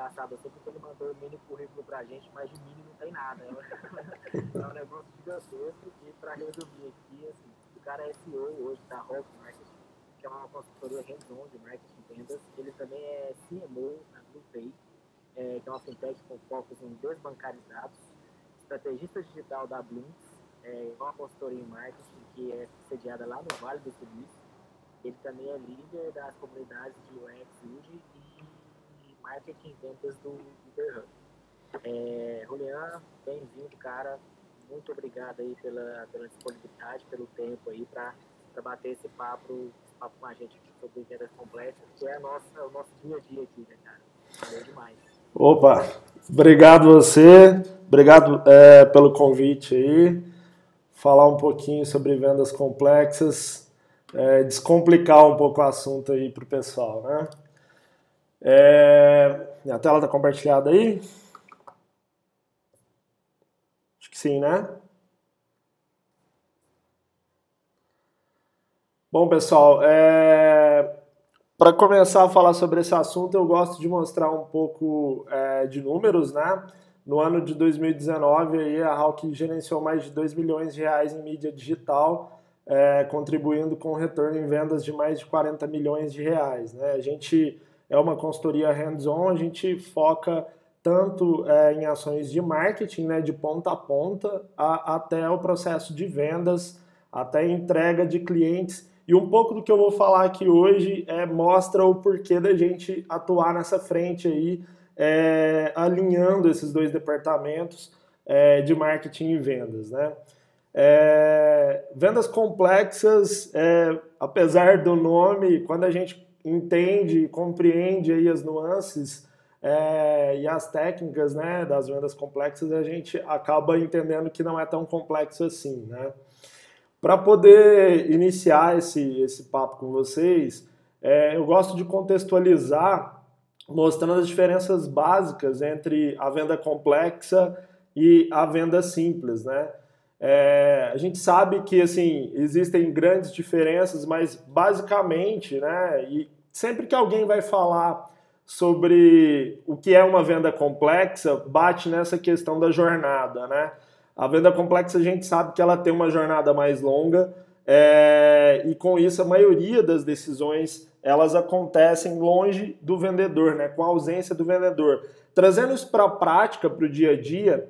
engraçado assim, porque ele mandou um mini currículo pra gente, mas de mini não tem nada. É um negócio gigantesco. E pra resumir aqui, assim, o cara é CEO hoje da Rock Marketing, que é uma consultoria hands-on de marketing e vendas. Ele também é CMO na BluePay, que é uma fintech com focos em desbancarizados, estrategista digital da Blinks, uma consultoria em marketing que é sediada lá no Vale do Silício. Ele também é líder das comunidades de UX UD e marketing e vendas do Uber Hub. Julian, bem-vindo, cara. Muito obrigado aí pela disponibilidade, pelo tempo aí para bater esse papo com a gente aqui sobre vendas complexas, que é o nosso dia a dia aqui, né, cara? Valeu demais. Opa, obrigado obrigado pelo convite aí, falar um pouquinho sobre vendas complexas, descomplicar um pouco o assunto aí pro pessoal, né? Minha tela tá compartilhada aí? Acho que sim, né? Bom, pessoal, para começar a falar sobre esse assunto, eu gosto de mostrar um pouco de números, né? No ano de 2019, aí, a Hawk gerenciou mais de 2 milhões de reais em mídia digital, contribuindo com um retorno em vendas de mais de 40 milhões de reais, né? A gente é uma consultoria hands-on, a gente foca tanto em ações de marketing, né, de ponta a ponta, até o processo de vendas, até a entrega de clientes. E um pouco do que eu vou falar aqui hoje mostra o porquê da gente atuar nessa frente aí, alinhando esses dois departamentos de marketing e vendas, né? Vendas complexas, apesar do nome, quando a gente entende e compreende aí as nuances e as técnicas, né, das vendas complexas, a gente acaba entendendo que não é tão complexo assim, né? Para poder iniciar esse papo com vocês, eu gosto de contextualizar mostrando as diferenças básicas entre a venda complexa e a venda simples, né? A gente sabe que assim, existem grandes diferenças, mas basicamente, né, e sempre que alguém vai falar sobre o que é uma venda complexa, bate nessa questão da jornada, né? A venda complexa a gente sabe que ela tem uma jornada mais longa e com isso a maioria das decisões elas acontecem longe do vendedor, né, com a ausência do vendedor. Trazendo isso para a prática, para o dia a dia,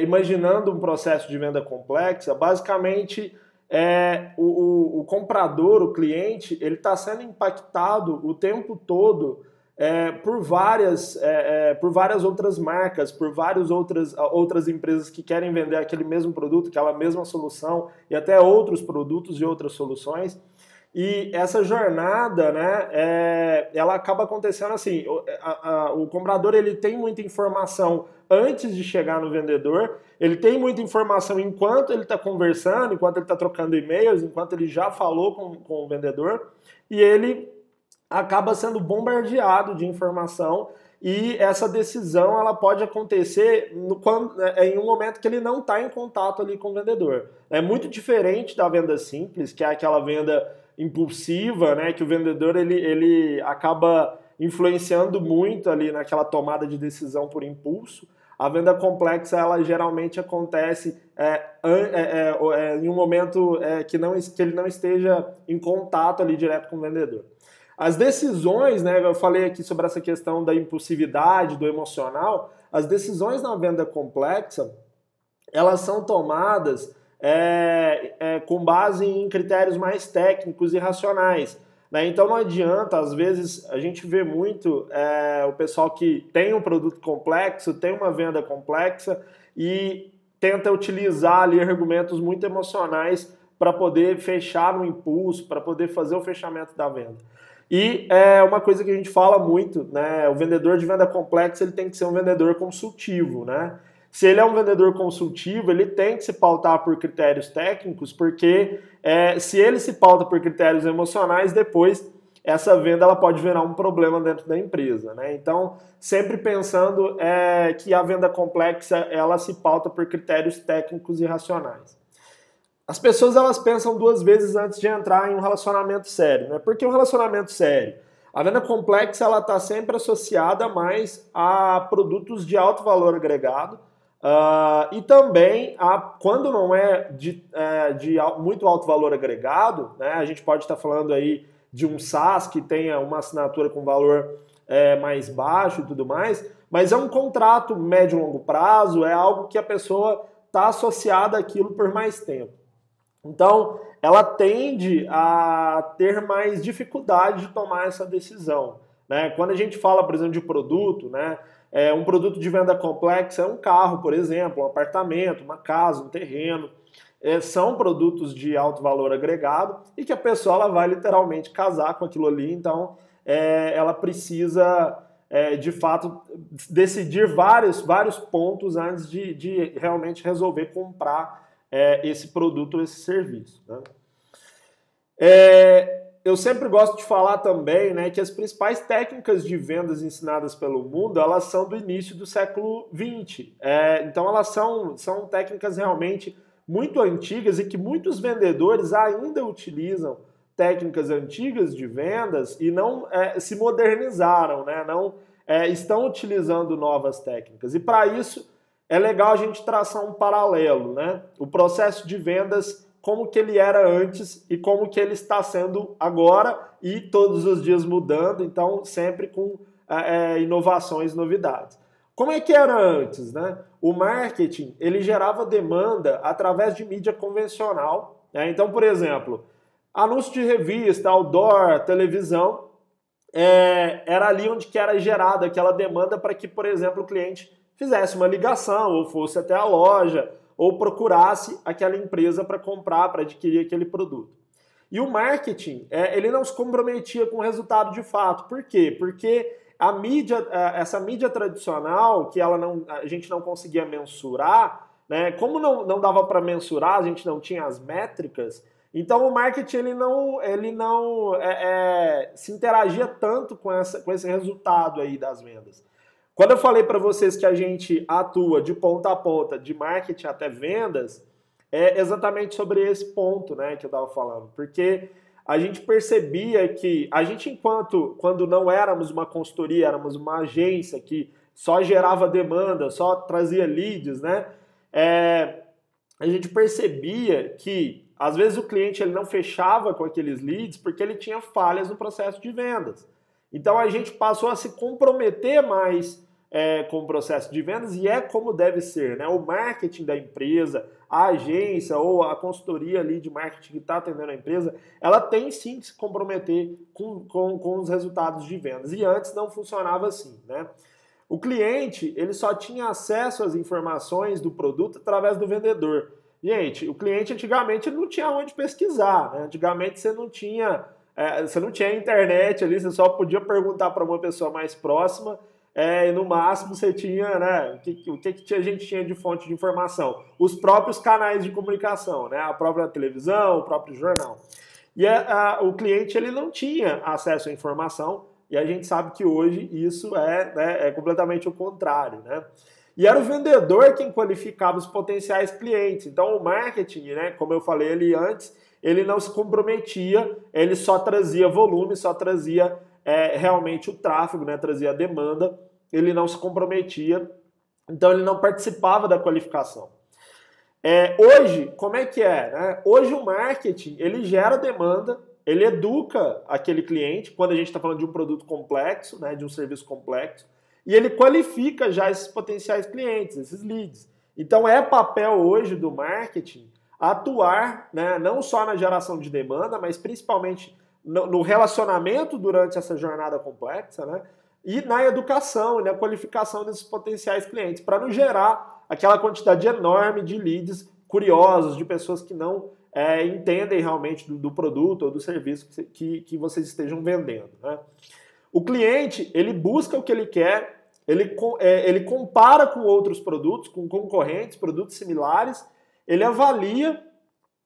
imaginando um processo de venda complexa, basicamente o comprador, o cliente, ele está sendo impactado o tempo todo por várias outras marcas, por várias outras empresas que querem vender aquele mesmo produto, aquela mesma solução e até outros produtos e outras soluções. E essa jornada, né, ela acaba acontecendo assim, o comprador ele tem muita informação antes de chegar no vendedor, ele tem muita informação enquanto ele está conversando, enquanto ele está trocando e-mails, enquanto ele já falou com o vendedor, e ele acaba sendo bombardeado de informação e essa decisão ela pode acontecer em um momento que ele não está em contato ali com o vendedor. É muito diferente da venda simples, que é aquela venda impulsiva, né, que o vendedor ele acaba influenciando muito ali naquela tomada de decisão por impulso. A venda complexa ela geralmente acontece em um momento que ele não esteja em contato ali direto com o vendedor. As decisões, né, eu falei aqui sobre essa questão da impulsividade, do emocional, as decisões na venda complexa, elas são tomadas com base em critérios mais técnicos e racionais, né? Então não adianta, às vezes a gente vê muito o pessoal que tem um produto complexo, tem uma venda complexa e tenta utilizar ali argumentos muito emocionais para poder fechar no impulso, para poder fazer o fechamento da venda. E é uma coisa que a gente fala muito, né? O vendedor de venda complexa ele tem que ser um vendedor consultivo, né? Se ele é um vendedor consultivo, ele tem que se pautar por critérios técnicos, porque se ele se pauta por critérios emocionais, depois essa venda ela pode virar um problema dentro da empresa, né? Então, sempre pensando que a venda complexa ela se pauta por critérios técnicos e racionais. As pessoas elas pensam duas vezes antes de entrar em um relacionamento sério, né? Por que um relacionamento sério? A venda complexa ela está sempre associada mais a produtos de alto valor agregado e também, quando não é de muito alto valor agregado, né, a gente pode estar falando aí de um SaaS que tenha uma assinatura com valor mais baixo e tudo mais, mas é um contrato médio e longo prazo, é algo que a pessoa está associada àquilo por mais tempo. Então, ela tende a ter mais dificuldade de tomar essa decisão, né? Quando a gente fala, por exemplo, de produto, né? Um produto de venda complexa é um carro, por exemplo, um apartamento, uma casa, um terreno. São produtos de alto valor agregado e que a pessoa ela vai literalmente casar com aquilo ali, então ela precisa, de fato, decidir vários pontos antes de realmente resolver comprar esse produto ou esse serviço, né? Eu sempre gosto de falar também, né, que as principais técnicas de vendas ensinadas pelo mundo, elas são do início do século XX. Então elas são técnicas realmente muito antigas e que muitos vendedores ainda utilizam técnicas antigas de vendas e não se modernizaram, né, não estão utilizando novas técnicas. E para isso é legal a gente traçar um paralelo, né? O processo de vendas, como que ele era antes e como que ele está sendo agora e todos os dias mudando, então sempre com inovações, novidades. Como é que era antes, né? O marketing, ele gerava demanda através de mídia convencional, né? Então, por exemplo, anúncio de revista, outdoor, televisão, era ali onde que era gerada aquela demanda para que, por exemplo, o cliente fizesse uma ligação ou fosse até a loja ou procurasse aquela empresa para comprar, para adquirir aquele produto. E o marketing, ele não se comprometia com o resultado de fato. Por quê? Porque a mídia, essa mídia tradicional, que a gente não conseguia mensurar, né? Como não dava para mensurar, a gente não tinha as métricas, então o marketing ele não se interagia tanto com esse resultado aí das vendas. Quando eu falei para vocês que a gente atua de ponta a ponta, de marketing até vendas, é exatamente sobre esse ponto, né, que eu estava falando. Porque a gente percebia que a gente, quando não éramos uma consultoria, éramos uma agência que só gerava demanda, só trazia leads, né, a gente percebia que às vezes o cliente ele não fechava com aqueles leads porque ele tinha falhas no processo de vendas. Então a gente passou a se comprometer mais com o processo de vendas e como deve ser, né? O marketing da empresa, a agência ou a consultoria ali de marketing que está atendendo a empresa, ela tem sim que se comprometer com os resultados de vendas. E antes não funcionava assim, né? O cliente ele só tinha acesso às informações do produto através do vendedor. Gente, o cliente antigamente não tinha onde pesquisar, né? Antigamente você não tinha internet ali, você só podia perguntar para uma pessoa mais próxima. E no máximo você tinha, né, o que a gente tinha de fonte de informação? Os próprios canais de comunicação, né, a própria televisão, o próprio jornal. E o cliente ele não tinha acesso à informação e a gente sabe que hoje isso é completamente o contrário, né? E era o vendedor quem qualificava os potenciais clientes. Então o marketing, né, como eu falei ali antes, ele não se comprometia, ele só trazia volume, só trazia realmente o tráfego, né, trazia a demanda, ele não se comprometia, então ele não participava da qualificação. Hoje, como é que é, né? Hoje o marketing, ele gera demanda, ele educa aquele cliente, quando a gente está falando de um produto complexo, né, de um serviço complexo, e ele qualifica já esses potenciais clientes, esses leads. Então é papel hoje do marketing atuar, né, não só na geração de demanda, mas principalmente no relacionamento durante essa jornada complexa, né? E na educação e na qualificação desses potenciais clientes, para não gerar aquela quantidade enorme de leads curiosos, de pessoas que não entendem realmente do produto ou do serviço que vocês estejam vendendo, né? O cliente, ele busca o que ele quer, ele compara com outros produtos, com concorrentes, produtos similares, ele avalia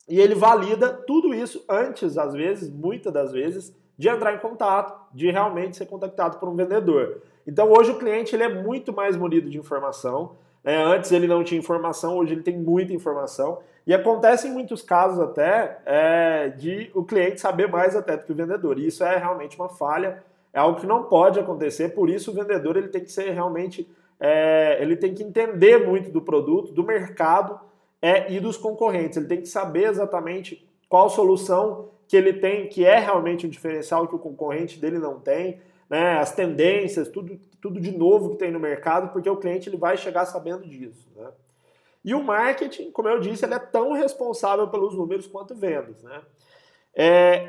e ele valida tudo isso antes, às vezes, muitas das vezes, de entrar em contato, de realmente ser contactado por um vendedor. Então hoje o cliente ele é muito mais munido de informação, né? Antes ele não tinha informação, hoje ele tem muita informação. E acontece em muitos casos até de o cliente saber mais até do que o vendedor. E isso é realmente uma falha É algo que não pode acontecer, por isso o vendedor ele tem que ser realmente, ele tem que entender muito do produto, do mercado e dos concorrentes. Ele tem que saber exatamente qual solução que ele tem, que é realmente um diferencial que o concorrente dele não tem, né? As tendências, tudo de novo que tem no mercado, porque o cliente ele vai chegar sabendo disso, né? E o marketing, como eu disse, ele é tão responsável pelos números quanto vendas, né?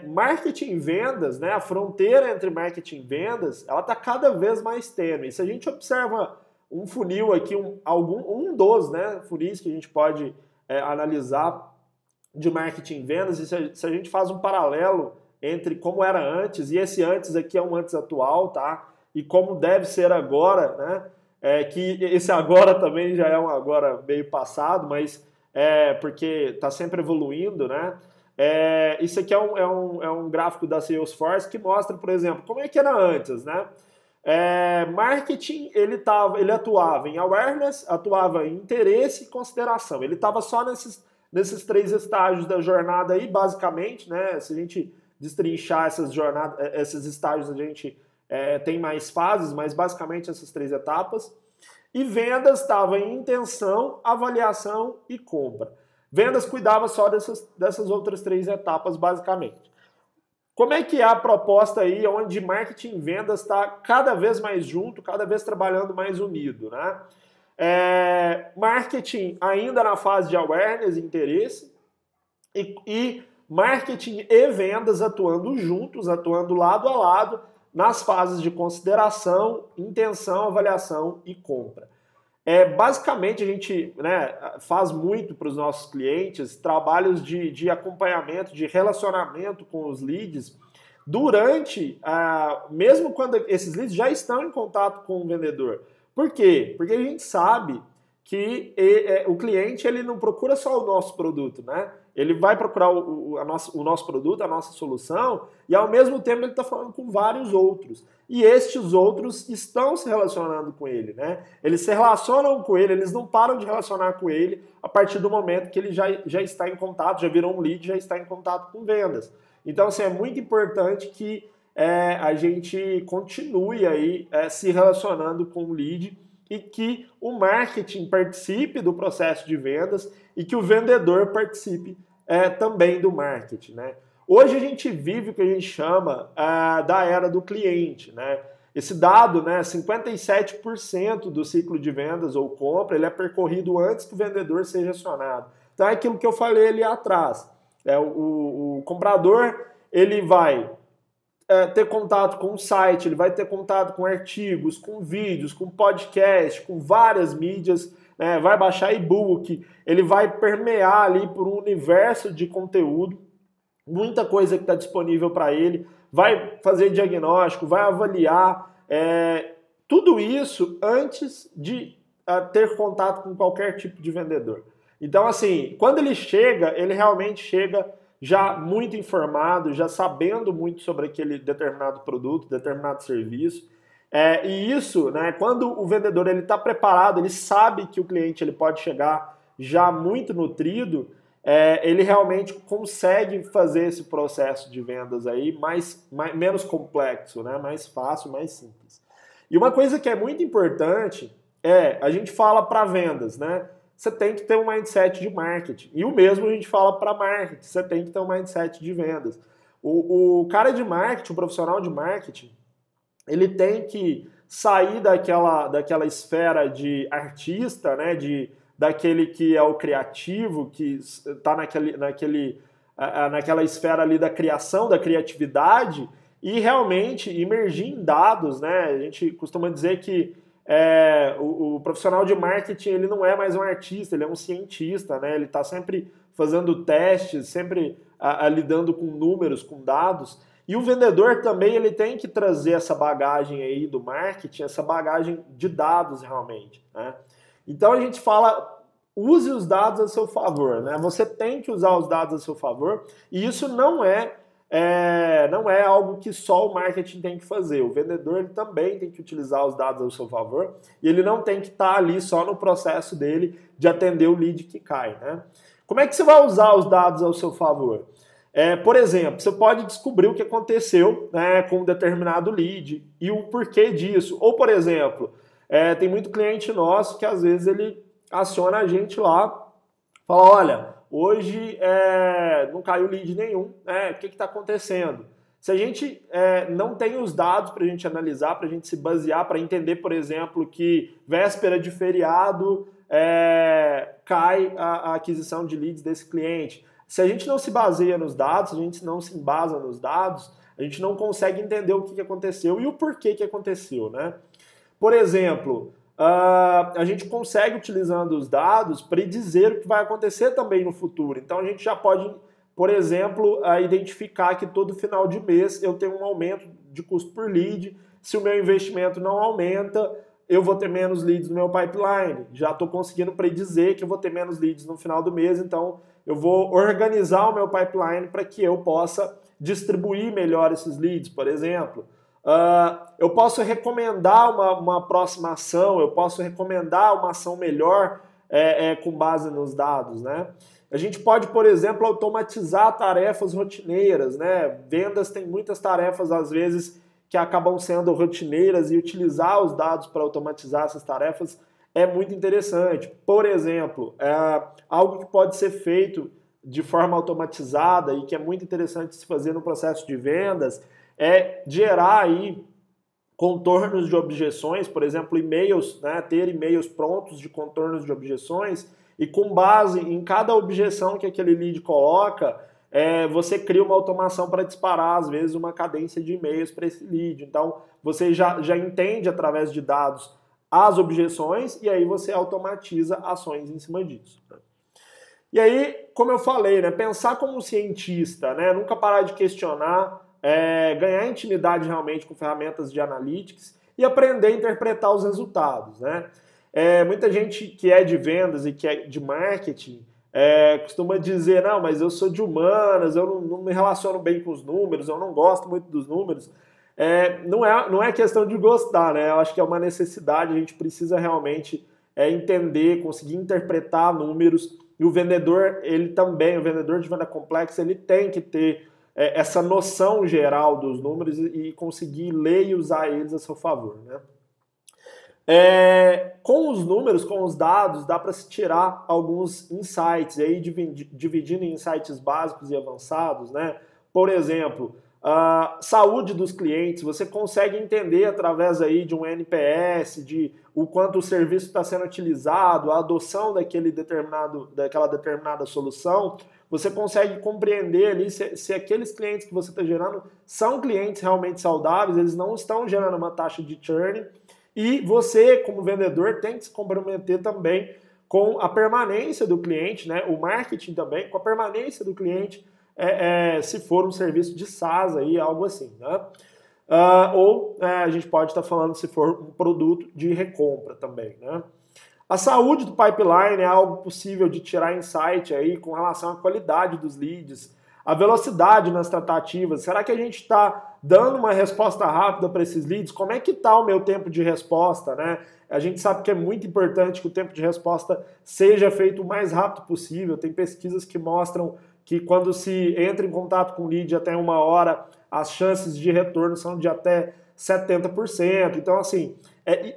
Marketing e vendas, né? A fronteira entre marketing e vendas, ela está cada vez mais tênue. Se a gente observa um funil aqui, um dos, né, funis que a gente pode analisar de marketing e vendas, e se a gente faz um paralelo entre como era antes, e esse antes aqui é um antes atual, tá? E como deve ser agora, né? Que esse agora também já é um agora meio passado, mas porque está sempre evoluindo, né? Isso aqui é um gráfico da Salesforce que mostra, por exemplo, como é que era antes, né? Marketing, ele atuava em awareness, atuava em interesse e consideração. Ele estava só nesses 3 estágios da jornada aí, basicamente, né? Se a gente destrinchar esses estágios, a gente tem mais fases, mas basicamente essas 3 etapas. E vendas estava em intenção, avaliação e compra. Vendas cuidava só dessas outras 3 etapas, basicamente. Como é que é a proposta aí, onde marketing e vendas está cada vez mais junto, cada vez trabalhando mais unido, né? Marketing ainda na fase de awareness, interesse, e marketing e vendas atuando juntos, atuando lado a lado, nas fases de consideração, intenção, avaliação e compra. Basicamente, a gente, né, faz muito para os nossos clientes trabalhos de acompanhamento, de relacionamento com os leads, mesmo quando esses leads já estão em contato com o vendedor. Por quê? Porque a gente sabe que o cliente ele não procura só o nosso produto, né? Ele vai procurar o nosso produto, a nossa solução, e ao mesmo tempo ele está falando com vários outros. E estes outros estão se relacionando com ele, né? Eles se relacionam com ele, eles não param de relacionar com ele a partir do momento que ele já está em contato, já virou um lead, já está em contato com vendas. Então, assim, é muito importante que a gente continue aí se relacionando com o lead e que o marketing participe do processo de vendas e que o vendedor participe também do marketing, né? Hoje a gente vive o que a gente chama da era do cliente, né? Esse dado, né, 57% do ciclo de vendas ou compra, ele é percorrido antes que o vendedor seja acionado. Então é aquilo que eu falei ali atrás. O comprador, ele vai ter contato com o site, ele vai ter contato com artigos, com vídeos, com podcast, com várias mídias, né? Vai baixar e-book, ele vai permear ali por um universo de conteúdo, muita coisa que está disponível para ele, vai fazer diagnóstico, vai avaliar, tudo isso antes de ter contato com qualquer tipo de vendedor. Então, assim, quando ele chega, ele realmente chega já muito informado, já sabendo muito sobre aquele determinado produto, determinado serviço. E isso, né, quando o vendedor está preparado, ele sabe que o cliente ele pode chegar já muito nutrido, ele realmente consegue fazer esse processo de vendas aí menos complexo, né, mais fácil, mais simples. E uma coisa que é muito importante a gente fala para vendas, né? Você tem que ter um mindset de marketing. E o mesmo a gente fala para marketing, você tem que ter um mindset de vendas. O cara de marketing, o profissional de marketing, ele tem que sair daquela esfera de artista, né, daquele que é o criativo, que está naquela esfera ali da criação, da criatividade, e realmente imergir em dados, né? A gente costuma dizer que o profissional de marketing ele não é mais um artista, ele é um cientista, né? Ele está sempre fazendo testes, sempre lidando com números, com dados. E o vendedor também ele tem que trazer essa bagagem aí do marketing, essa bagagem de dados realmente, né? Então a gente fala, use os dados a seu favor, né? Você tem que usar os dados a seu favor, e isso não é algo que só o marketing tem que fazer. O vendedor ele também tem que utilizar os dados ao seu favor, e ele não tem que estar ali só no processo dele de atender o lead que cai, né? Como é que você vai usar os dados ao seu favor? Por exemplo, você pode descobrir o que aconteceu, né, com um determinado lead e o porquê disso. Ou, por exemplo, tem muito cliente nosso que às vezes ele aciona a gente lá, fala, olha, hoje não caiu lead nenhum, né, o que está acontecendo? Se a gente não tem os dados para a gente analisar, para a gente se basear, para entender, por exemplo, que véspera de feriado cai a aquisição de leads desse cliente. Se a gente não se baseia nos dados, se a gente não se embasa nos dados, a gente não consegue entender o que aconteceu e o porquê que aconteceu, né? Por exemplo, a gente consegue, utilizando os dados, predizer o que vai acontecer também no futuro. Então a gente já pode, por exemplo, identificar que todo final de mês eu tenho um aumento de custo por lead. Se o meu investimento não aumenta, eu vou ter menos leads no meu pipeline. Já estou conseguindo predizer que eu vou ter menos leads no final do mês, então eu vou organizar o meu pipeline para que eu possa distribuir melhor esses leads, por exemplo. Eu posso recomendar uma próxima ação, eu posso recomendar uma ação melhor com base nos dados, né? A gente pode, por exemplo, automatizar tarefas rotineiras, né? Vendas tem muitas tarefas, às vezes, que acabam sendo rotineiras e utilizar os dados para automatizar essas tarefas é muito interessante. Por exemplo, algo que pode ser feito de forma automatizada e que é muito interessante se fazer no processo de vendas é gerar aí contornos de objeções, por exemplo, e-mails, né, ter e-mails prontos de contornos de objeções e com base em cada objeção que aquele lead coloca, você cria uma automação para disparar, às vezes, uma cadência de e-mails para esse lead. Então, você já entende através de dados as objeções e aí você automatiza ações em cima disso. E aí, como eu falei, né, pensar como cientista, né, nunca parar de questionar, ganhar intimidade realmente com ferramentas de analytics e aprender a interpretar os resultados, né? Muita gente que é de vendas e que é de marketing costuma dizer, não, mas eu sou de humanas, eu não me relaciono bem com os números, eu não gosto muito dos números. Não é questão de gostar, né? Eu acho que é uma necessidade, a gente precisa realmente entender, conseguir interpretar números, e o vendedor, o vendedor de venda complexa, ele tem que ter essa noção geral dos números e conseguir ler e usar eles a seu favor, né? Com os números, com os dados, dá para se tirar alguns insights, aí dividindo em insights básicos e avançados, né? Por exemplo, a saúde dos clientes, você consegue entender através aí de um NPS, de o quanto o serviço está sendo utilizado, a adoção daquela determinada solução, você consegue compreender ali se aqueles clientes que você está gerando são clientes realmente saudáveis, eles não estão gerando uma taxa de churn, e você, como vendedor, tem que se comprometer também com a permanência do cliente, né? O marketing também, com a permanência do cliente, se for um serviço de SaaS, aí, algo assim, né? A gente pode estar falando se for um produto de recompra também, né? A saúde do pipeline é algo possível de tirar insight aí com relação à qualidade dos leads, a velocidade nas tratativas. Será que a gente está dando uma resposta rápida para esses leads? Como é que está o meu tempo de resposta, né? A gente sabe que é muito importante que o tempo de resposta seja feito o mais rápido possível. Tem pesquisas que mostram que quando se entra em contato com o lead até 1 hora, as chances de retorno são de até 70%. Então, assim,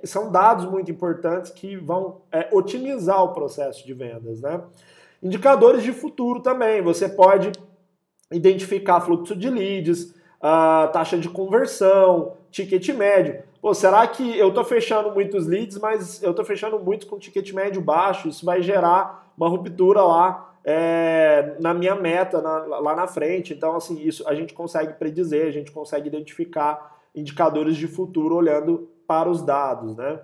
são dados muito importantes que vão otimizar o processo de vendas, né? Indicadores de futuro também. Você pode identificar fluxo de leads, taxa de conversão, ticket médio. Pô, será que eu estou fechando muitos leads, mas eu estou fechando muitos com ticket médio baixo? Isso vai gerar uma ruptura lá na minha meta, lá na frente. Então, assim, isso a gente consegue predizer, a gente consegue identificar indicadores de futuro olhando para os dados, né?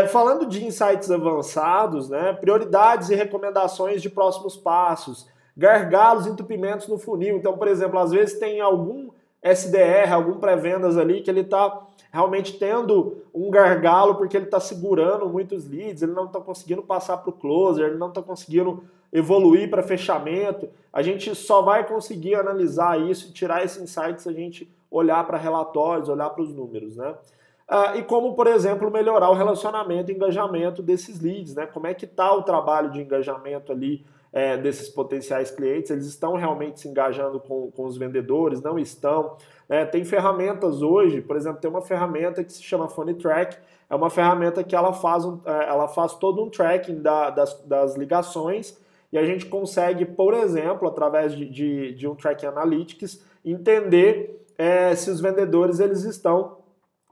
Falando de insights avançados, né, prioridades e recomendações de próximos passos, gargalos e entupimentos no funil. Então, por exemplo, às vezes tem algum SDR, algum pré-vendas ali que ele está realmente tendo um gargalo porque ele está segurando muitos leads, ele não está conseguindo passar para o closer, ele não está conseguindo evoluir para fechamento. A gente só vai conseguir analisar isso e tirar esse insight se a gente olhar para relatórios, olhar para os números, né? E como, por exemplo, melhorar o relacionamento e engajamento desses leads, né? Como é que está o trabalho de engajamento ali desses potenciais clientes, eles estão realmente se engajando com os vendedores, não estão. Tem ferramentas hoje, por exemplo, tem uma ferramenta que se chama PhoneTrack, é uma ferramenta que ela faz todo um tracking das ligações, e a gente consegue, por exemplo, através de um Tracking Analytics, entender se os vendedores eles estão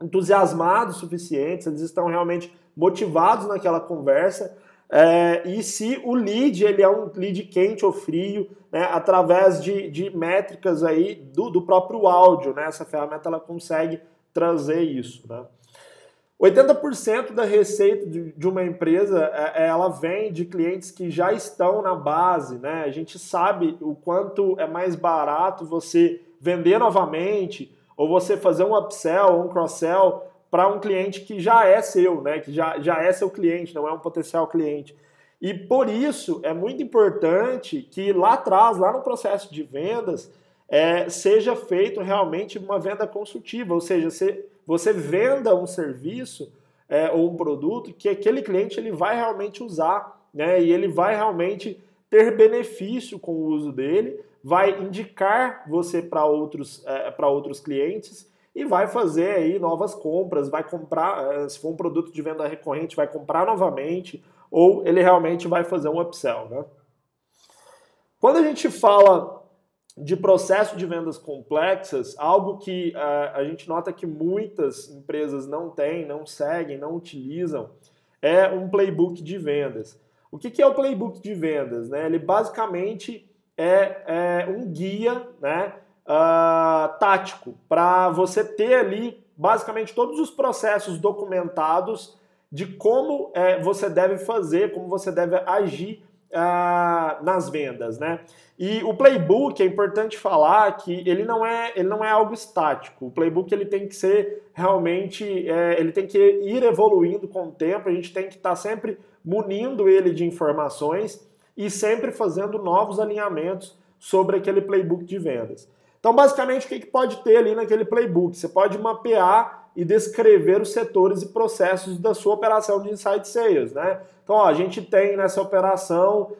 entusiasmados o suficiente, se eles estão realmente motivados naquela conversa, e se o lead ele é um lead quente ou frio, né, através de métricas aí do próprio áudio, né? Essa ferramenta ela consegue trazer isso, né? 80% da receita de uma empresa ela vem de clientes que já estão na base, né? A gente sabe o quanto é mais barato você vender novamente ou você fazer um upsell ou um cross-sell para um cliente que já é seu, né? Que já é seu cliente, não é um potencial cliente. E por isso é muito importante que lá atrás, lá no processo de vendas, seja feito realmente uma venda consultiva, ou seja, você venda um serviço ou um produto que aquele cliente ele vai realmente usar, né? E ele vai realmente ter benefício com o uso dele, vai indicar você para outros clientes e vai fazer aí novas compras, vai comprar, se for um produto de venda recorrente, vai comprar novamente, ou ele realmente vai fazer um upsell, né? Quando a gente fala de processo de vendas complexas, algo que a gente nota que muitas empresas não têm, não seguem, não utilizam, é um playbook de vendas. O que é o playbook de vendas, né? Ele basicamente é um guia, né, tático para você ter ali basicamente todos os processos documentados de como você deve fazer, como você deve agir nas vendas, né? E o playbook, é importante falar que ele não é algo estático. O playbook ele tem que ser realmente, ele tem que ir evoluindo com o tempo, a gente tem que estar sempre munindo ele de informações e sempre fazendo novos alinhamentos sobre aquele playbook de vendas. Então, basicamente, o que pode ter ali naquele playbook? Você pode mapear e descrever os setores e processos da sua operação de inside sales, né? Então, a gente tem nessa operação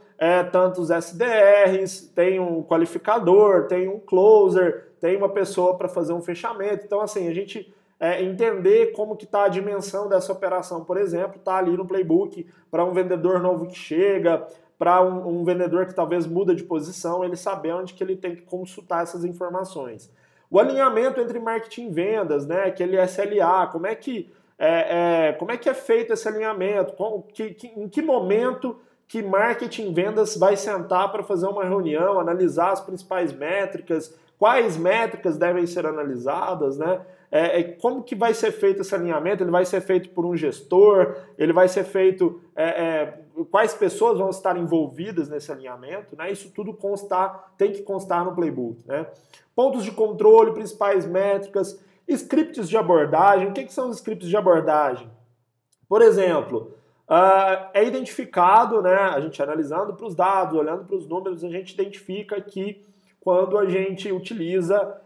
tantos SDRs, tem um qualificador, tem um closer, tem uma pessoa para fazer um fechamento. Então, assim, a gente entender como que está a dimensão dessa operação, por exemplo, está ali no playbook para um vendedor novo que chega, para um vendedor que talvez muda de posição, ele saber onde que ele tem que consultar essas informações. O alinhamento entre marketing e vendas, né, aquele SLA, como é que é feito esse alinhamento, em que momento que marketing e vendas vai sentar para fazer uma reunião, analisar as principais métricas, quais métricas devem ser analisadas, né? Como que vai ser feito esse alinhamento? Ele vai ser feito por um gestor? Ele vai ser feito... quais pessoas vão estar envolvidas nesse alinhamento? Né? Isso tudo tem que constar no playbook, né? Pontos de controle, principais métricas, scripts de abordagem. O que são os scripts de abordagem? Por exemplo... é identificado, né, a gente analisando para os dados, olhando para os números, a gente identifica que quando a gente utiliza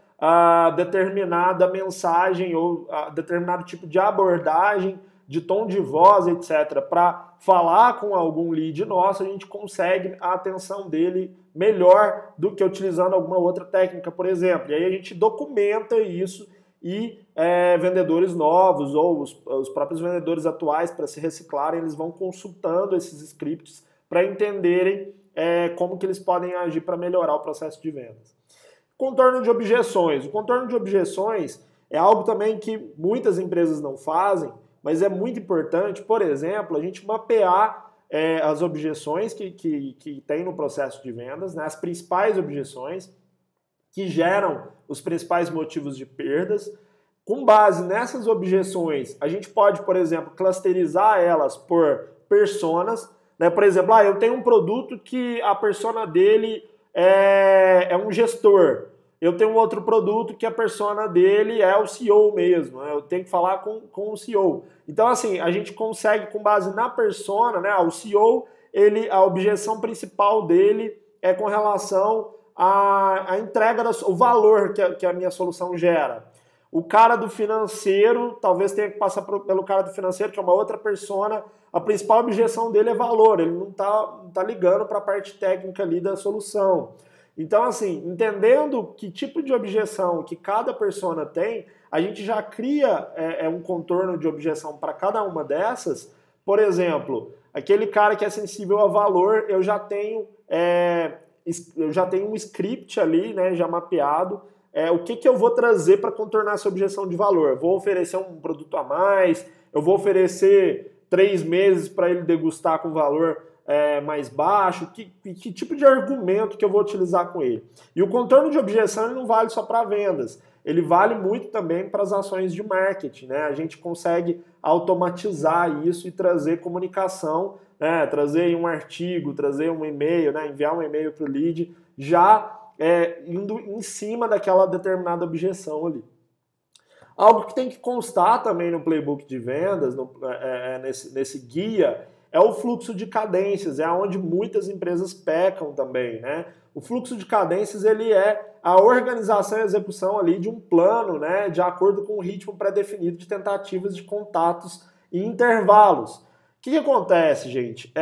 determinada mensagem ou determinado tipo de abordagem, de tom de voz, etc., para falar com algum lead nosso, a gente consegue a atenção dele melhor do que utilizando alguma outra técnica, por exemplo. E aí a gente documenta isso e vendedores novos ou os próprios vendedores atuais, para se reciclarem, eles vão consultando esses scripts para entenderem como que eles podem agir para melhorar o processo de vendas. Contorno de objeções. O contorno de objeções é algo também que muitas empresas não fazem, mas é muito importante, por exemplo, a gente mapear as objeções que tem no processo de vendas, né, as principais objeções que geram os principais motivos de perdas. Com base nessas objeções, a gente pode, por exemplo, clusterizar elas por personas, né? Por exemplo, eu tenho um produto que a persona dele é um gestor. Eu tenho um outro produto que a persona dele é o CEO mesmo, né? Eu tenho que falar com o CEO. Então, assim, a gente consegue, com base na persona, né? O CEO, a objeção principal dele é com relação à entrega, o valor que a minha solução gera. O cara do financeiro talvez tenha que passar pelo cara do financeiro, que é uma outra persona. A principal objeção dele é valor, ele não tá ligando para a parte técnica ali da solução. Então, assim, entendendo que tipo de objeção que cada persona tem, a gente já cria um contorno de objeção para cada uma dessas. Por exemplo, aquele cara que é sensível a valor, eu já tenho um script ali, né, já mapeado. O que eu vou trazer para contornar essa objeção de valor? Vou oferecer um produto a mais, eu vou oferecer 3 meses para ele degustar com valor mais baixo, que tipo de argumento que eu vou utilizar com ele. E o contorno de objeção ele não vale só para vendas, ele vale muito também para as ações de marketing, né? A gente consegue automatizar isso e trazer comunicação, né? Trazer um artigo, trazer um e-mail, né? Enviar um e-mail para o lead, já indo em cima daquela determinada objeção ali. Algo que tem que constar também no playbook de vendas, nesse guia, é o fluxo de cadências, é onde muitas empresas pecam também, né? O fluxo de cadências, ele é a organização e execução ali de um plano, né, de acordo com o ritmo pré-definido de tentativas de contatos e intervalos. O que acontece, gente?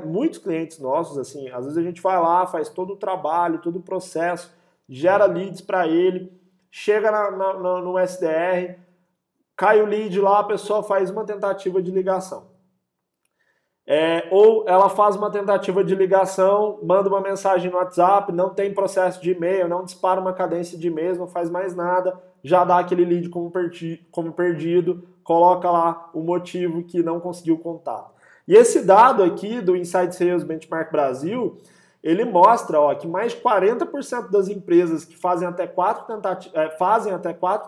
Muitos clientes nossos, assim, às vezes a gente vai lá, faz todo o trabalho, todo o processo, gera leads para ele, chega no SDR, cai o lead lá, a pessoa faz uma tentativa de ligação. Ou ela faz uma tentativa de ligação, manda uma mensagem no WhatsApp, não tem processo de e-mail, não dispara uma cadência de e-mail, não faz mais nada, já dá aquele lead como perdido, coloca lá o motivo que não conseguiu contato. E esse dado aqui do Inside Sales Benchmark Brasil, ele mostra que mais de 40% das empresas que fazem até 4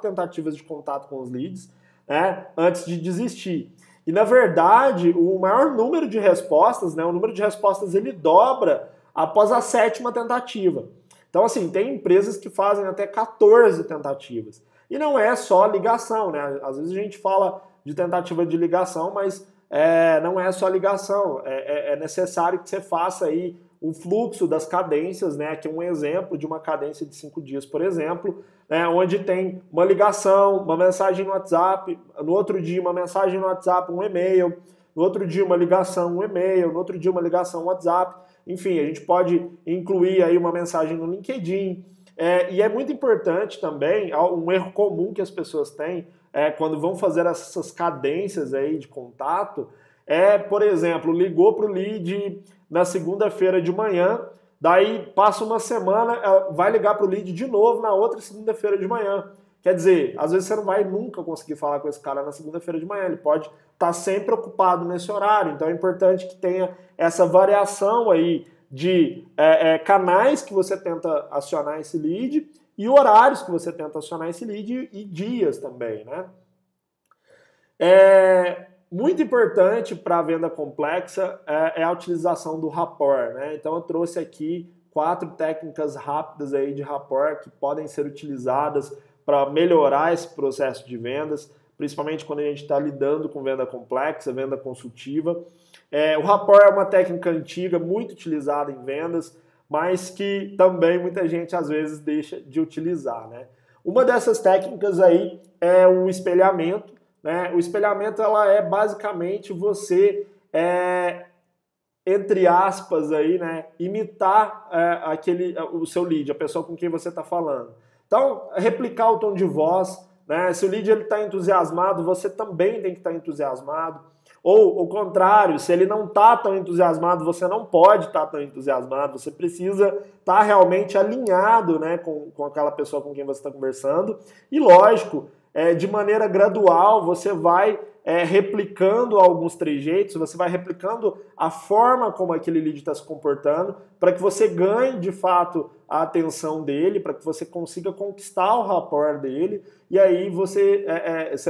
tentativas de contato com os leads, né, antes de desistir. E, na verdade, o maior número de respostas, né, o número de respostas ele dobra após a 7ª tentativa. Então, assim, tem empresas que fazem até 14 tentativas. E não é só ligação, né? Às vezes a gente fala de tentativa de ligação, mas não é só ligação. É necessário que você faça aí o fluxo das cadências, né? Aqui um exemplo de uma cadência de 5 dias, por exemplo, né? Onde tem uma ligação, uma mensagem no WhatsApp, no outro dia uma mensagem no WhatsApp, um e-mail, no outro dia uma ligação, um e-mail, no outro dia uma ligação, um WhatsApp. Enfim, a gente pode incluir aí uma mensagem no LinkedIn. E é muito importante também, um erro comum que as pessoas têm quando vão fazer essas cadências aí de contato, por exemplo, ligou para o lead na segunda-feira de manhã, daí passa uma semana, vai ligar para o lead de novo na outra segunda-feira de manhã. Quer dizer, às vezes você não vai nunca conseguir falar com esse cara na segunda-feira de manhã, ele pode estar sempre ocupado nesse horário, então é importante que tenha essa variação aí de canais que você tenta acionar esse lead e horários que você tenta acionar esse lead e dias também, né? Muito importante para a venda complexa é a utilização do rapport, né? Então eu trouxe aqui 4 técnicas rápidas aí de rapport que podem ser utilizadas para melhorar esse processo de vendas, principalmente quando a gente está lidando com venda complexa, venda consultiva. O rapport é uma técnica antiga, muito utilizada em vendas, mas que também muita gente às vezes deixa de utilizar, né? Uma dessas técnicas aí é o espelhamento, né? O espelhamento ela é basicamente você, entre aspas, aí, né, imitar o seu lead, a pessoa com quem você está falando. Então, replicar o tom de voz, né? Se o lead está entusiasmado, você também tem que estar entusiasmado. Ou, ao contrário, se ele não está tão entusiasmado, você não pode estar tão entusiasmado, você precisa estar realmente alinhado, né, com aquela pessoa com quem você está conversando. E, lógico, de maneira gradual, você vai replicando alguns trejeitos, você vai replicando a forma como aquele lead está se comportando, para que você ganhe, de fato, a atenção dele, para que você consiga conquistar o rapport dele, e aí você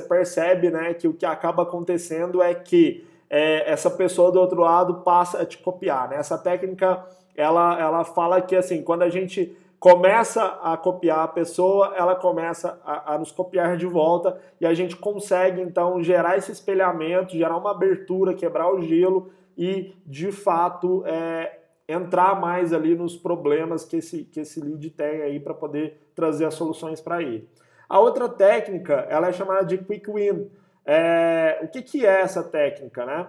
percebe, né, que o que acaba acontecendo é que essa pessoa do outro lado passa a te copiar, né? Essa técnica, ela fala que, assim, quando a gente começa a copiar a pessoa, ela começa a nos copiar de volta e a gente consegue, então, gerar esse espelhamento, gerar uma abertura, quebrar o gelo e, de fato, entrar mais ali nos problemas que esse lead tem aí para poder trazer as soluções para ele. A outra técnica, ela é chamada de Quick Win. O que é essa técnica, né?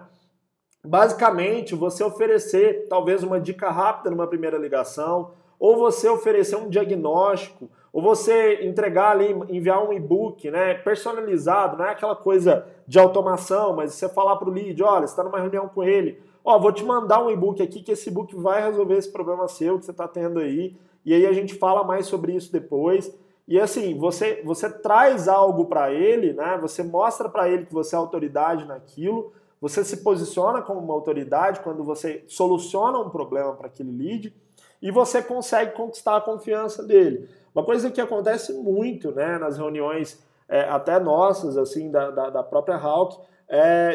Basicamente, você oferecer talvez uma dica rápida numa primeira ligação, ou você oferecer um diagnóstico, ou você entregar ali, enviar um e-book, né, personalizado, não é aquela coisa de automação, mas você falar para o lead, olha, você está numa reunião com ele, vou te mandar um e-book aqui, que esse e-book vai resolver esse problema seu que você está tendo aí, e aí a gente fala mais sobre isso depois. E assim, você traz algo para ele, né, você mostra para ele que você é autoridade naquilo, você se posiciona como uma autoridade quando você soluciona um problema para aquele lead e você consegue conquistar a confiança dele. Uma coisa que acontece muito, né, nas reuniões até nossas, assim, da própria Hawk,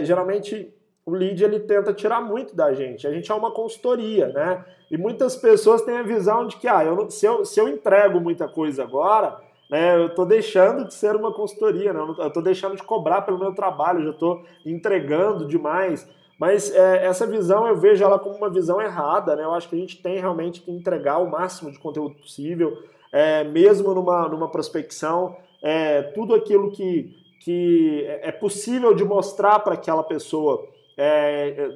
geralmente o lead ele tenta tirar muito da gente. A gente é uma consultoria, né? E muitas pessoas têm a visão de que se eu entrego muita coisa agora, né, eu estou deixando de ser uma consultoria, né? Eu estou deixando de cobrar pelo meu trabalho, eu já estou entregando demais. Mas essa visão eu vejo ela como uma visão errada, né? Eu acho que a gente tem realmente que entregar o máximo de conteúdo possível, mesmo numa prospecção, tudo aquilo que é possível de mostrar para aquela pessoa,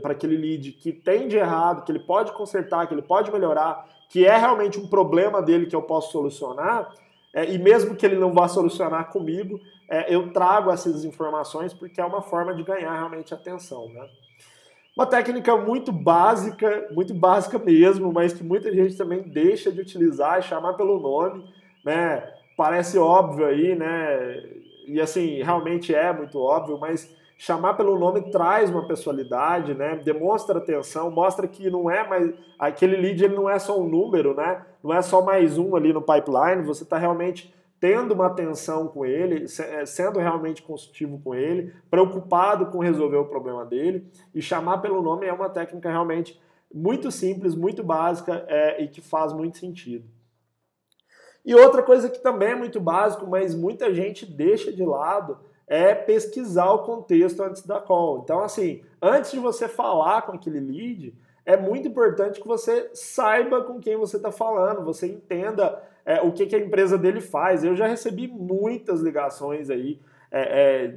para aquele lead, que tem de errado, que ele pode consertar, que ele pode melhorar, que é realmente um problema dele que eu posso solucionar, e mesmo que ele não vá solucionar comigo, eu trago essas informações porque é uma forma de ganhar realmente atenção, né? Uma técnica muito básica mesmo, mas que muita gente também deixa de utilizar, é chamar pelo nome, né? Parece óbvio aí, né? E assim, realmente é muito óbvio, mas chamar pelo nome traz uma pessoalidade, né? Demonstra atenção, mostra que não é mais aquele lead, ele não é só um número, né? Não é só mais um ali no pipeline, você está realmente tendo uma atenção com ele, sendo realmente consultivo com ele, preocupado com resolver o problema dele, e chamar pelo nome é uma técnica realmente muito simples, muito básica e que faz muito sentido. E outra coisa que também é muito básico, mas muita gente deixa de lado, é pesquisar o contexto antes da call. Então, assim, antes de você falar com aquele lead, é muito importante que você saiba com quem você está falando, você entenda o que a empresa dele faz. Eu já recebi muitas ligações aí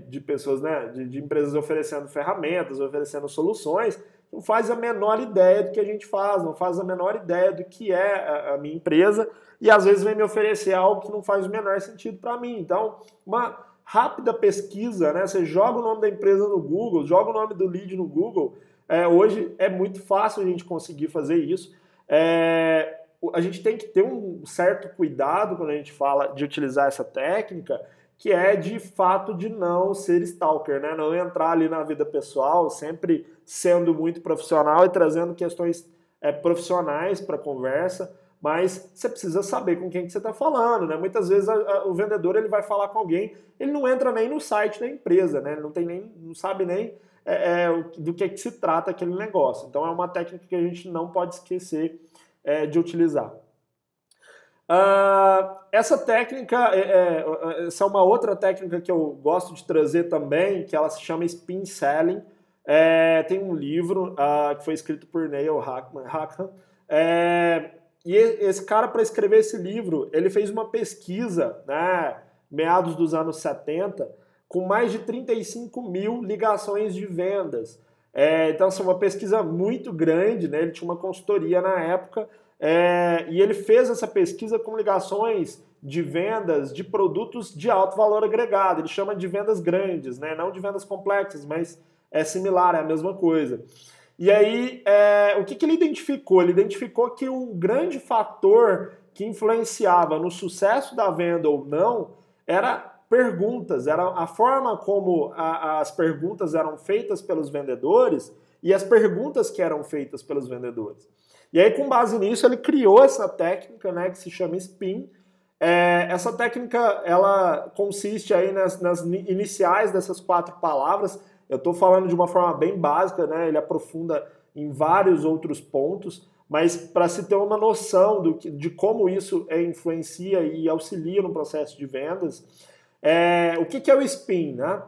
de pessoas, né, de empresas oferecendo ferramentas, oferecendo soluções, não faz a menor ideia do que a gente faz, não faz a menor ideia do que é a minha empresa, e às vezes vem me oferecer algo que não faz o menor sentido para mim. Então, uma rápida pesquisa, né? Você joga o nome da empresa no Google, joga o nome do lead no Google. Hoje é muito fácil a gente conseguir fazer isso. A gente tem que ter um certo cuidado quando a gente fala de utilizar essa técnica, que é de fato de não ser stalker, né? Não entrar ali na vida pessoal, sempre sendo muito profissional e trazendo questões profissionais para a conversa, mas você precisa saber com quem que você está falando, né? Muitas vezes o vendedor ele vai falar com alguém, ele não entra nem no site da empresa, né? Ele não sabe nem do que se trata aquele negócio. Então é uma técnica que a gente não pode esquecer de utilizar. Essa técnica, essa é uma outra técnica que eu gosto de trazer também, que ela se chama Spin Selling. Tem um livro que foi escrito por Neil Hackman. E esse cara, para escrever esse livro, ele fez uma pesquisa, né, meados dos anos 70, com mais de 35 mil ligações de vendas. Então, assim, uma pesquisa muito grande, né? Ele tinha uma consultoria na época, e ele fez essa pesquisa com ligações de vendas de produtos de alto valor agregado. Ele chama de vendas grandes, né? Não de vendas complexas, mas é similar, é a mesma coisa. E aí, o que ele identificou? Ele identificou que o grande fator que influenciava no sucesso da venda ou não era perguntas, era a forma como as perguntas eram feitas pelos vendedores e as perguntas que eram feitas pelos vendedores. E aí, com base nisso, ele criou essa técnica, né, que se chama SPIN. Essa técnica, ela consiste aí nas iniciais dessas 4 palavras. Eu estou falando de uma forma bem básica, né? Ele aprofunda em vários outros pontos, mas para se ter uma noção de como isso influencia e auxilia no processo de vendas. O que é o SPIN, né?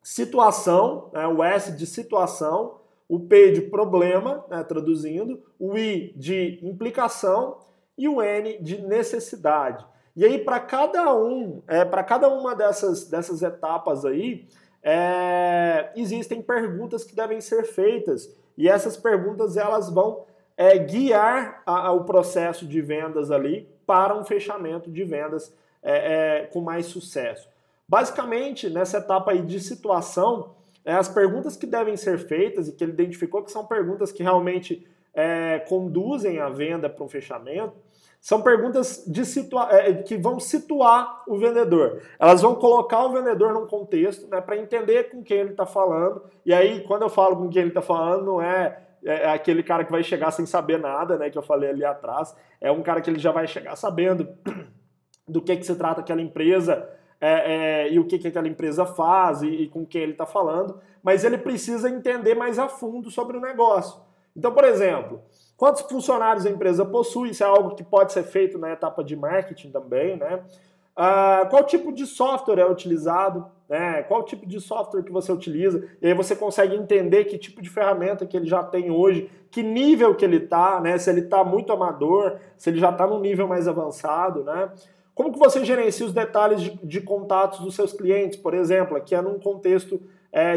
Situação, né? O S de situação, o P de problema, né? Traduzindo, o I de implicação e o N de necessidade. E aí, para cada uma dessas etapas aí, existem perguntas que devem ser feitas. E essas perguntas elas vão guiar o processo de vendas ali para um fechamento de vendas com mais sucesso. Basicamente, nessa etapa aí de situação, as perguntas que devem ser feitas e que ele identificou que são perguntas que realmente conduzem a venda para um fechamento, são perguntas que vão situar o vendedor. Elas vão colocar o vendedor num contexto, né, para entender com quem ele está falando. E aí, quando eu falo com quem ele está falando, não é aquele cara que vai chegar sem saber nada, né, que eu falei ali atrás. É um cara que ele já vai chegar sabendo do que se trata aquela empresa e o que aquela empresa faz e com quem ele está falando. Mas ele precisa entender mais a fundo sobre o negócio. Então, por exemplo, quantos funcionários a empresa possui? Isso é algo que pode ser feito na etapa de marketing também, né? Qual tipo de software é utilizado? Né? Qual tipo de software que você utiliza? E aí você consegue entender que tipo de ferramenta que ele já tem hoje, que nível que ele está, né? Se ele está muito amador, se ele já está num nível mais avançado, né? Como que você gerencia os detalhes de contatos dos seus clientes, por exemplo, aqui é num contexto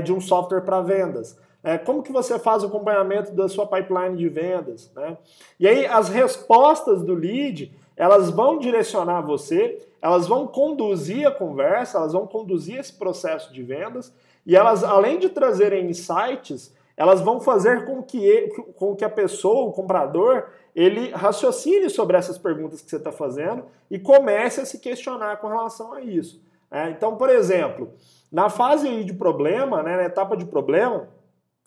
de um software para vendas. Como que você faz o acompanhamento da sua pipeline de vendas, né? E aí as respostas do lead, elas vão direcionar você, elas vão conduzir a conversa, elas vão conduzir esse processo de vendas e elas, além de trazerem insights, elas vão fazer com que a pessoa, o comprador, ele raciocine sobre essas perguntas que você está fazendo e comece a se questionar com relação a isso. Então, por exemplo, na fase aí de problema, né, na etapa de problema,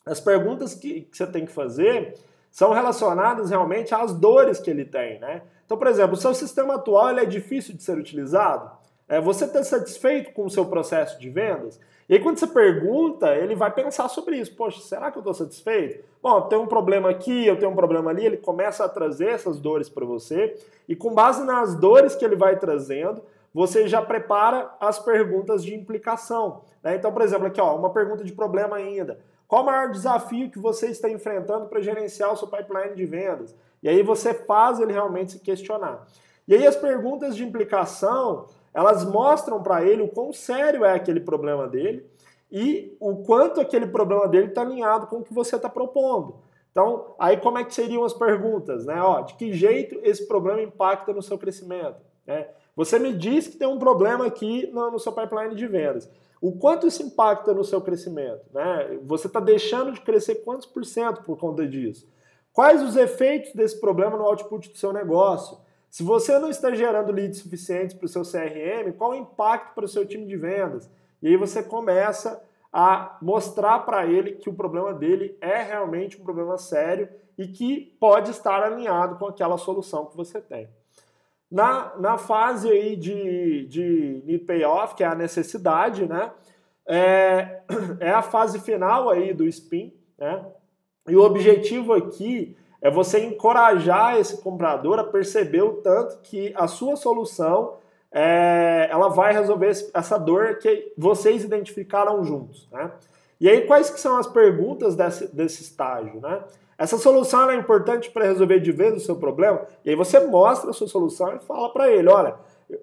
as perguntas que você tem que fazer são relacionadas realmente às dores que ele tem, né? Então, por exemplo, o seu sistema atual ele é difícil de ser utilizado? Você está satisfeito com o seu processo de vendas? E aí quando você pergunta, ele vai pensar sobre isso. Poxa, será que eu estou satisfeito? Bom, eu tenho um problema aqui, eu tenho um problema ali. Ele começa a trazer essas dores para você e com base nas dores que ele vai trazendo, você já prepara as perguntas de implicação, né? Então, por exemplo, aqui uma pergunta de problema ainda. Qual o maior desafio que você está enfrentando para gerenciar o seu pipeline de vendas? E aí você faz ele realmente se questionar. E aí as perguntas de implicação, elas mostram para ele o quão sério é aquele problema dele e o quanto aquele problema dele está alinhado com o que você está propondo. Então, aí como é que seriam as perguntas, né? De que jeito esse problema impacta no seu crescimento? Né? Você me diz que tem um problema aqui no seu pipeline de vendas. O quanto isso impacta no seu crescimento? Né? Você está deixando de crescer quantos por cento por conta disso? Quais os efeitos desse problema no output do seu negócio? Se você não está gerando leads suficientes para o seu CRM, qual o impacto para o seu time de vendas? E aí você começa a mostrar para ele que o problema dele é realmente um problema sério e que pode estar alinhado com aquela solução que você tem. Na fase aí de need payoff, que é a necessidade, né? É a fase final aí do SPIN, né? E o objetivo aqui é você encorajar esse comprador a perceber o tanto que a sua solução ela vai resolver essa dor que vocês identificaram juntos, né? E aí, quais que são as perguntas desse estágio, né? Essa solução é importante para resolver de vez o seu problema? E aí você mostra a sua solução e fala para ele, olha,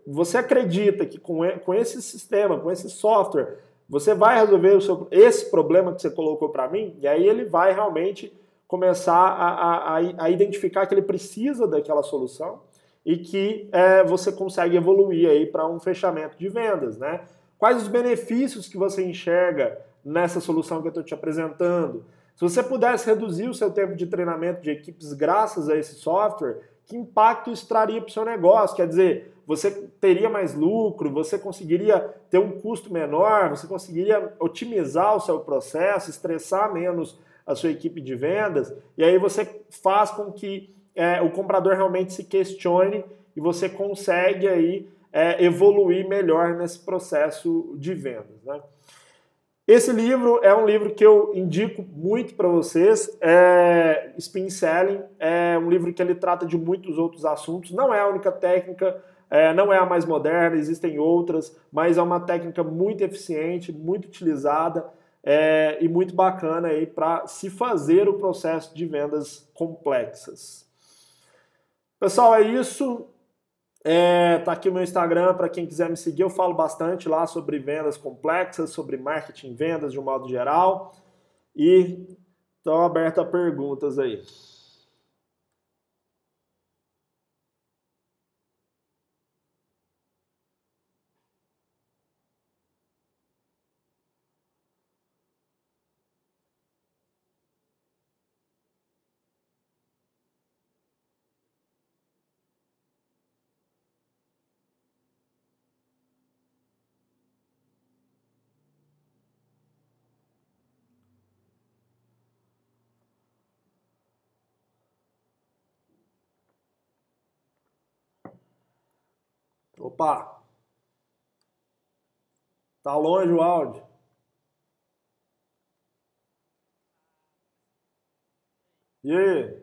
você acredita que com esse sistema, com esse software, você vai resolver esse problema que você colocou para mim? E aí ele vai realmente começar a identificar que ele precisa daquela solução e que você consegue evoluir aí para um fechamento de vendas, né? Quais os benefícios que você enxerga nessa solução que eu estou te apresentando? Se você pudesse reduzir o seu tempo de treinamento de equipes graças a esse software, que impacto isso traria para o seu negócio? Quer dizer, você teria mais lucro, você conseguiria ter um custo menor, você conseguiria otimizar o seu processo, estressar menos a sua equipe de vendas, e aí você faz com que o comprador realmente se questione e você consegue aí evoluir melhor nesse processo de vendas, né? Esse livro é um livro que eu indico muito para vocês, Spin Selling, é um livro que ele trata de muitos outros assuntos, não é a única técnica, não é a mais moderna, existem outras, mas é uma técnica muito eficiente, muito utilizada e muito bacana aí para se fazer o processo de vendas complexas. Pessoal, é isso. Tá aqui o meu Instagram, para quem quiser me seguir, eu falo bastante lá sobre vendas complexas, sobre marketing, vendas de um modo geral. E estou aberto a perguntas aí. Opa, tá longe o áudio. E aí?